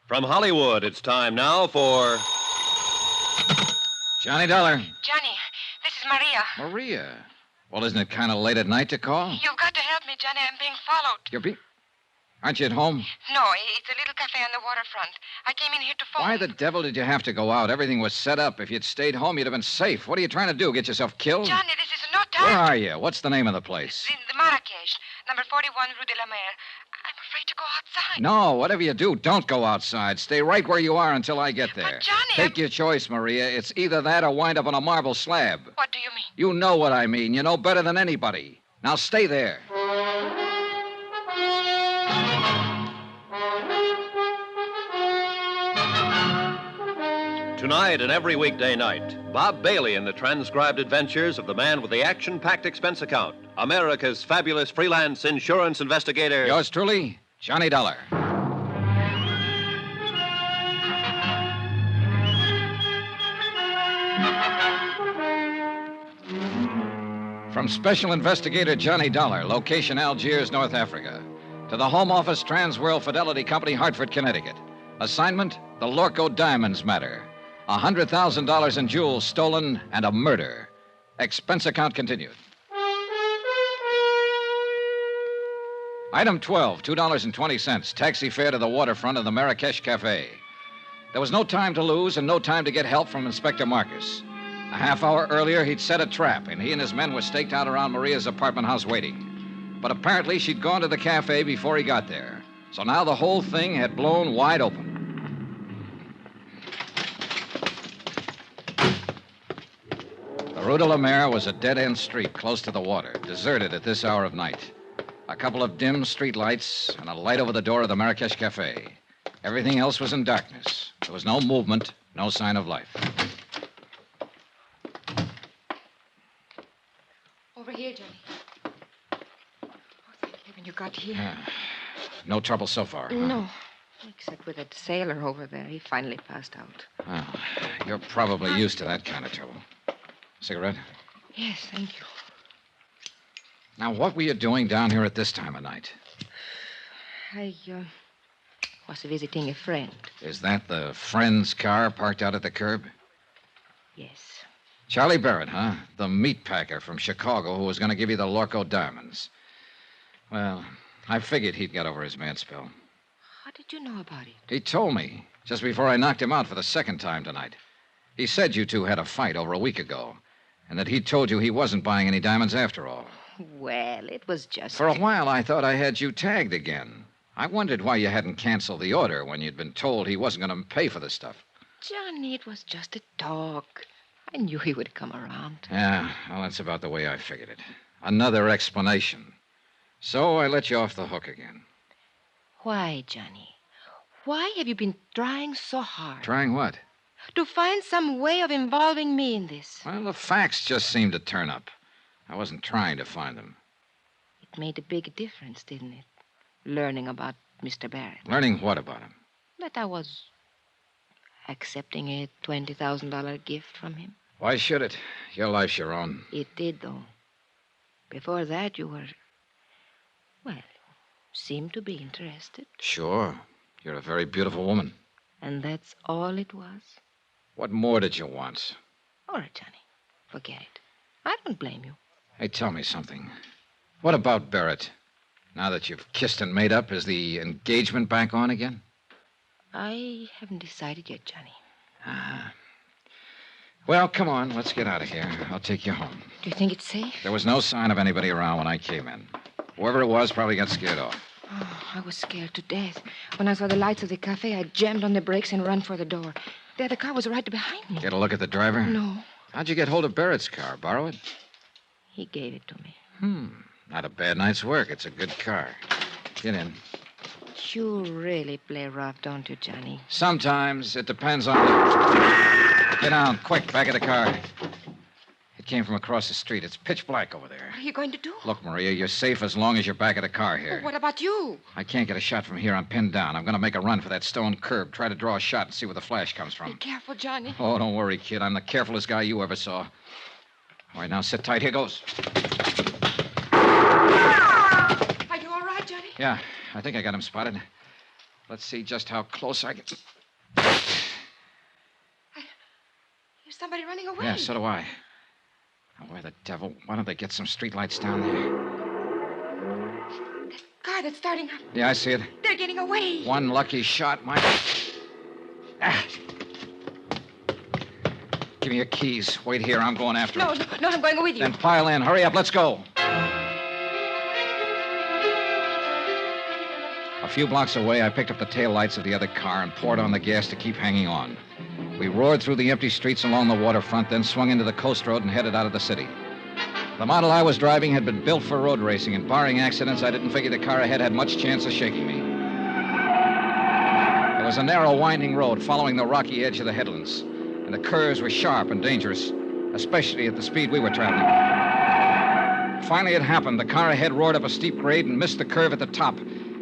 From Hollywood, it's time now for... Johnny Dollar. Johnny, this is Maria. Maria? Well, isn't it kind of late at night to call? You've got to help me, Johnny. I'm being followed. Aren't you at home? No, it's a little cafe on the waterfront. I came in here to phone. Why the devil did you have to go out? Everything was set up. If you'd stayed home, you'd have been safe. What are you trying to do, get yourself killed? Johnny, this is no time. Where are you? What's the name of the place? The Marrakesh, number 41 Rue de la Mer. I'm afraid to go outside. No, whatever you do, don't go outside. Stay right where you are until I get there. But, Johnny, Take your choice, Maria. It's either that or wind up on a marble slab. What do you mean? You know what I mean. You know better than anybody. Now stay there. Tonight and every weekday night, Bob Bailey in the transcribed adventures of the man with the action-packed expense account, America's fabulous freelance insurance investigator. Yours truly, Johnny Dollar. From Special Investigator Johnny Dollar, location Algiers, North Africa, to the Home Office Transworld Fidelity Company, Hartford, Connecticut. Assignment, the Lorko Diamonds matter. $100,000 in jewels stolen and a murder. Expense account continued. Item 12, $2.20, taxi fare to the waterfront of the Marrakesh Cafe. There was no time to lose and no time to get help from Inspector Marcus. A half hour earlier, he'd set a trap, and he and his men were staked out around Maria's apartment house waiting. But apparently, she'd gone to the cafe before he got there. So now the whole thing had blown wide open. The Rue de la Mer was a dead-end street close to the water, deserted at this hour of night. A couple of dim street lights and a light over the door of the Marrakesh Cafe. Everything else was in darkness. There was no movement, no sign of life. Over here, Johnny. Oh, thank heaven you got here. No trouble so far, huh? No. Except with that sailor over there. He finally passed out. Well, you're probably used to that kind of trouble. Cigarette? Yes, thank you. Now, what were you doing down here at this time of night? I was visiting a friend. Is that the friend's car parked out at the curb? Yes. Charlie Barrett, huh? The meat packer from Chicago who was going to give you the Lorko diamonds. Well, I figured he'd got over his mad spell. How did you know about it? He told me just before I knocked him out for the second time tonight. He said you two had a fight over a week ago, and that he told you he wasn't buying any diamonds after all. Well, it was just... For a while, I thought I had you tagged again. I wondered why you hadn't canceled the order when you'd been told he wasn't going to pay for the stuff. Johnny, it was just a talk. I knew he would come around. Yeah, well, that's about the way I figured it. Another explanation. So I let you off the hook again. Why, Johnny? Why have you been trying so hard? Trying what? To find some way of involving me in this. Well, the facts just seemed to turn up. I wasn't trying to find them. It made a big difference, didn't it? Learning about Mr. Barrett. Learning what about him? That I was accepting a $20,000 gift from him. Why should it? Your life's your own. It did, though. Before that, you were... Well, seemed to be interested. Sure. You're a very beautiful woman. And that's all it was? What more did you want? All right, Johnny. Forget it. I don't blame you. Hey, tell me something. What about Barrett? Now that you've kissed and made up, is the engagement back on again? I haven't decided yet, Johnny. Ah. Well, come on. Let's get out of here. I'll take you home. Do you think it's safe? There was no sign of anybody around when I came in. Whoever it was probably got scared off. Oh, I was scared to death. When I saw the lights of the cafe, I jammed on the brakes and ran for the door. The other car was right behind me. Get a look at the driver? No. How'd you get hold of Barrett's car? Borrow it? He gave it to me. Not a bad night's work. It's a good car. Get in. You really play rough, don't you, Johnny? Sometimes. It depends on the... Get down, quick, back of the car. It came from across the street. It's pitch black over there. What are you going to do? Look, Maria, you're safe as long as you're back of the car here. Well, what about you? I can't get a shot from here. I'm pinned down. I'm going to make a run for that stone curb. Try to draw a shot and see where the flash comes Be from. careful, Johnny. Oh, don't worry, kid. I'm the carefulest guy you ever saw. All right, now sit tight. Here goes. Are you all right, Johnny? Yeah, I think I got him spotted. Let's see just how close I can... There's somebody running away. Yeah, so do I. Now, where the devil? Why don't they get some streetlights down there? That car that's starting up. Yeah, I see it. They're getting away. One lucky shot might... Ah. Give me your keys. Wait here. I'm going after No, him. no, I'm going with you. Then pile in. Hurry up. Let's go. A few blocks away, I picked up the taillights of the other car and poured on the gas to keep hanging on. We roared through the empty streets along the waterfront, then swung into the coast road and headed out of the city. The model I was driving had been built for road racing, and barring accidents, I didn't figure the car ahead had much chance of shaking me. It was a narrow, winding road following the rocky edge of the headlands, and the curves were sharp and dangerous, especially at the speed we were traveling. Finally, it happened. The car ahead roared up a steep grade and missed the curve at the top.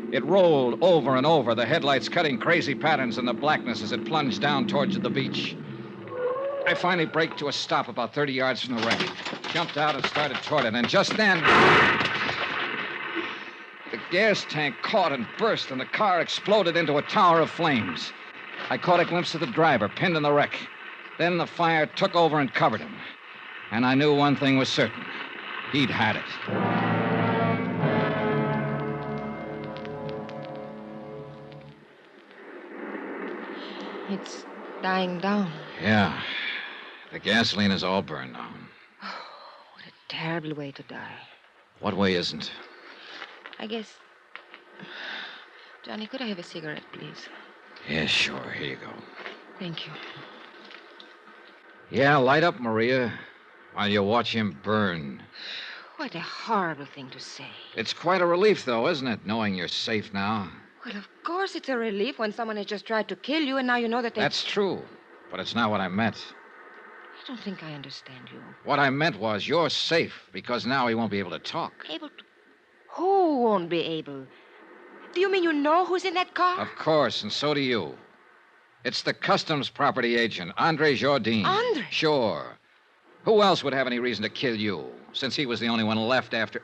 It rolled over and over, the headlights cutting crazy patterns in the blackness as it plunged down towards the beach. I finally braked to a stop about 30 yards from the wreck, jumped out and started toward it, and just then... the gas tank caught and burst, and the car exploded into a tower of flames. I caught a glimpse of the driver, pinned in the wreck. Then the fire took over and covered him. And I knew one thing was certain. He'd had it. It's dying down. Yeah. The gasoline is all burned now. What a terrible way to die. What way isn't? I guess... Johnny, could I have a cigarette, please? Yeah, sure. Here you go. Thank you. Yeah, light up, Maria, while you watch him burn. What a horrible thing to say. It's quite a relief, though, isn't it, knowing you're safe now? Well, of course it's a relief when someone has just tried to kill you, and now you know that they... That's true, but it's not what I meant. I don't think I understand you. What I meant was you're safe, because now he won't be able to talk. Able to... Who won't be able? Do you mean you know who's in that car? Of course, and so do you. It's the customs property agent, Andre Jardine. Andre? Sure. Who else would have any reason to kill you, since he was the only one left after...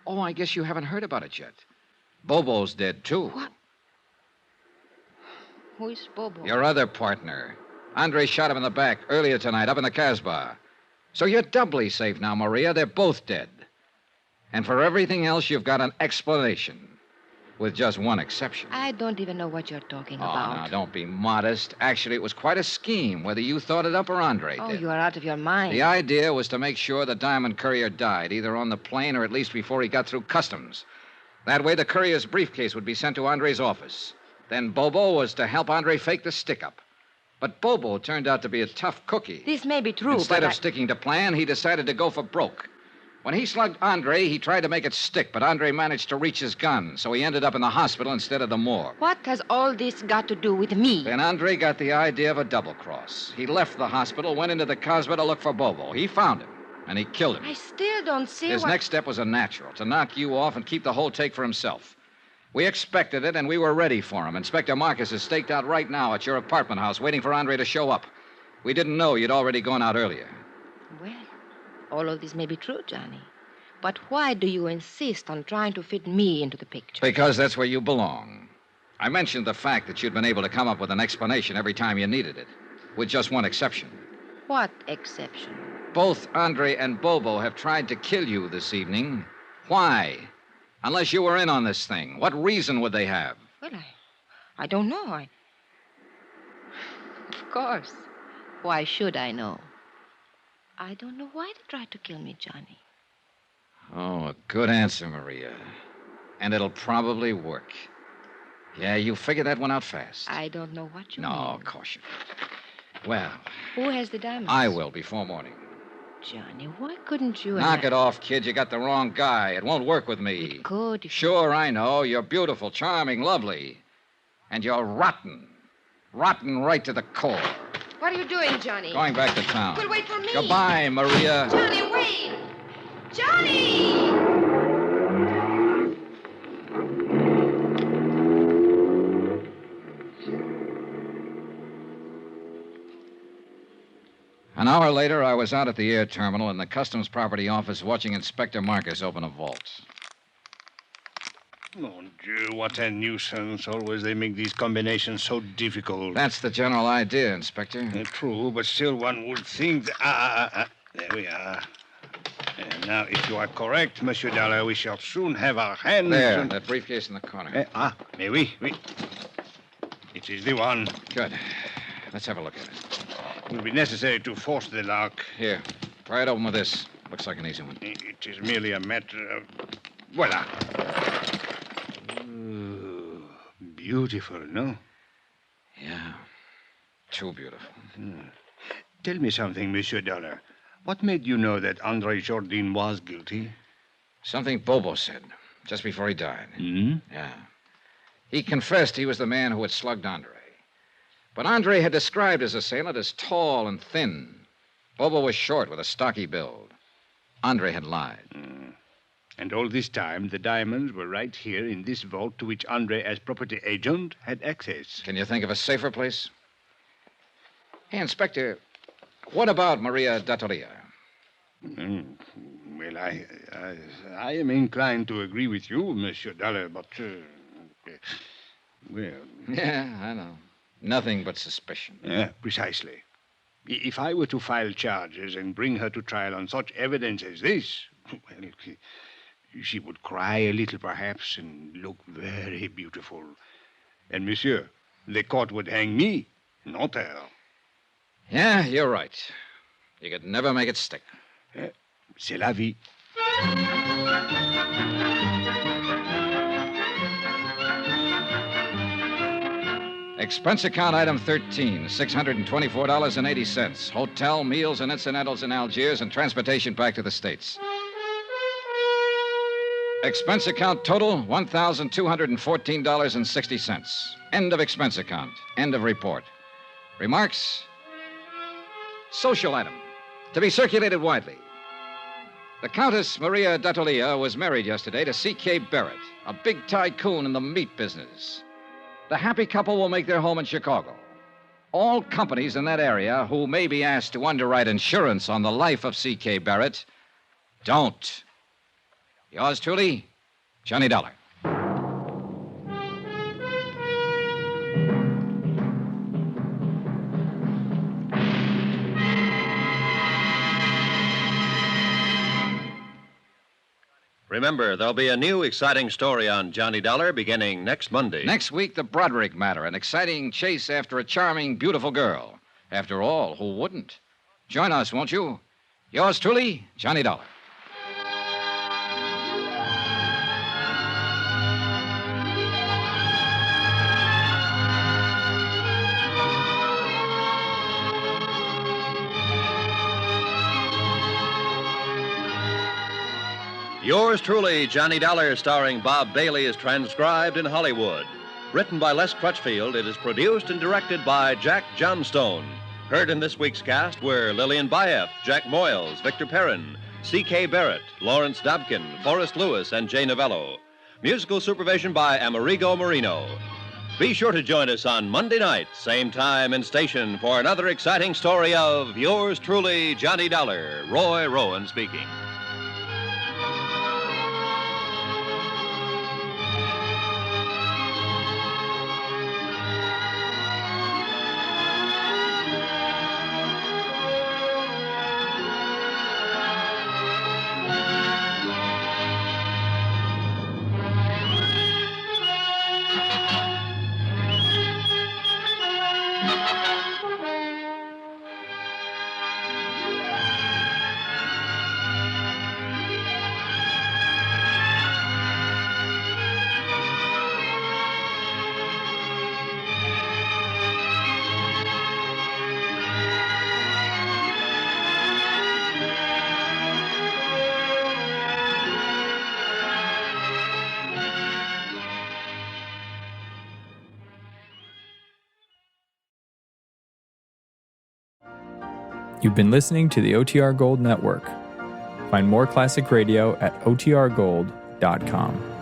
Oh, I guess you haven't heard about it yet. Bobo's dead, too. What? Who is Bobo? Your other partner. Andre shot him in the back earlier tonight up in the Casbah. So you're doubly safe now, Maria. They're both dead. And for everything else, you've got an explanation. With just one exception. I don't even know what you're talking about. Oh, now, don't be modest. Actually, it was quite a scheme, whether you thought it up or Andre Oh, did. you are out of your mind. The idea was to make sure the diamond courier died, either on the plane or at least before he got through customs. That way, the courier's briefcase would be sent to Andre's office. Then Bobo was to help Andre fake the stick-up. But Bobo turned out to be a tough cookie. This may be true, Instead but of sticking to plan, he decided to go for broke. When he slugged Andre, he tried to make it stick, but Andre managed to reach his gun, so he ended up in the hospital instead of the morgue. What has all this got to do with me? Then Andre got the idea of a double cross. He left the hospital, went into the Casbah to look for Bobo. He found him, and he killed him. I still don't see His what... next step was a natural, to knock you off and keep the whole take for himself. We expected it, and we were ready for him. Inspector Marcus is staked out right now at your apartment house, waiting for Andre to show up. We didn't know you'd already gone out earlier. Well, all of this may be true, Johnny. But why do you insist on trying to fit me into the picture? Because that's where you belong. I mentioned the fact that you'd been able to come up with an explanation every time you needed it, with just one exception. What exception? Both Andre and Bobo have tried to kill you this evening. Why? Unless you were in on this thing. What reason would they have? Well, I don't know. Of course. Why should I know? I don't know why they tried to kill me, Johnny. Oh, a good answer, Maria. And it'll probably work. Yeah, you figured that one out fast. I don't know what you mean. No, of course you don't. Well, Who has the diamonds? I will before morning. Johnny, why couldn't you... Knock it off, kid. You got the wrong guy. It won't work with me. It could. Sure, I know. You're beautiful, charming, lovely. And you're rotten. Rotten right to the core. What are you doing, Johnny? Going back to town. Well, wait for me. Goodbye, Maria. Johnny, wait! Johnny! An hour later, I was out at the air terminal in the customs property office watching Inspector Marcus open a vault. Mon Dieu, what a nuisance. Always they make these combinations so difficult. That's the general idea, Inspector. True, but still one would think that... There we are. And now, if you are correct, Monsieur Dollar, we shall soon have our hands... There, that briefcase in the corner. Mais oui. It is the one. Good. Let's have a look at it. It will be necessary to force the lock. Here, pry it open with this. Looks like an easy one. It is merely a matter of... Voila. Beautiful, no? Yeah. Too beautiful. Tell me something, Monsieur Dollar. What made you know that Andre Jourdain was guilty? Something Bobo said just before he died. Hmm? Yeah. He confessed he was the man who had slugged Andre. But Andre had described his assailant as tall and thin. Bobo was short with a stocky build. Andre had lied. And all this time, the diamonds were right here in this vault to which Andre, as property agent, had access. Can you think of a safer place? Hey, Inspector, what about Maria Dattoria? Well, I am inclined to agree with you, Monsieur Dollar, but, well... Yeah, I know. Nothing but suspicion. Precisely. If I were to file charges and bring her to trial on such evidence as this, well, she would cry a little, perhaps, and look very beautiful. And, monsieur, the court would hang me, not her. Yeah, you're right. You could never make it stick. C'est la vie. Expense account item 13, $624.80. Hotel, meals, and incidentals in Algiers and transportation back to the States. Expense account total, $1,214.60. End of expense account. End of report. Remarks? Social item. To be circulated widely. The Countess Maria Dattolia was married yesterday to C.K. Barrett, a big tycoon in the meat business. The happy couple will make their home in Chicago. All companies in that area who may be asked to underwrite insurance on the life of C.K. Barrett don't. Yours truly, Johnny Dollar. Remember, there'll be a new exciting story on Johnny Dollar beginning next Monday. Next week, the Broderick matter, an exciting chase after a charming, beautiful girl. After all, who wouldn't? Join us, won't you? Yours truly, Johnny Dollar. Yours truly, Johnny Dollar, starring Bob Bailey, is transcribed in Hollywood. Written by Les Crutchfield, it is produced and directed by Jack Johnstone. Heard in this week's cast were Lillian Bayef, Jack Moyles, Victor Perrin, C.K. Barrett, Lawrence Dobkin, Forrest Lewis, and Jay Novello. Musical supervision by Amerigo Marino. Be sure to join us on Monday night, same time and station, for another exciting story of yours truly, Johnny Dollar. Roy Rowan speaking. You've been listening to the OTR Gold Network. Find more classic radio at otrgold.com.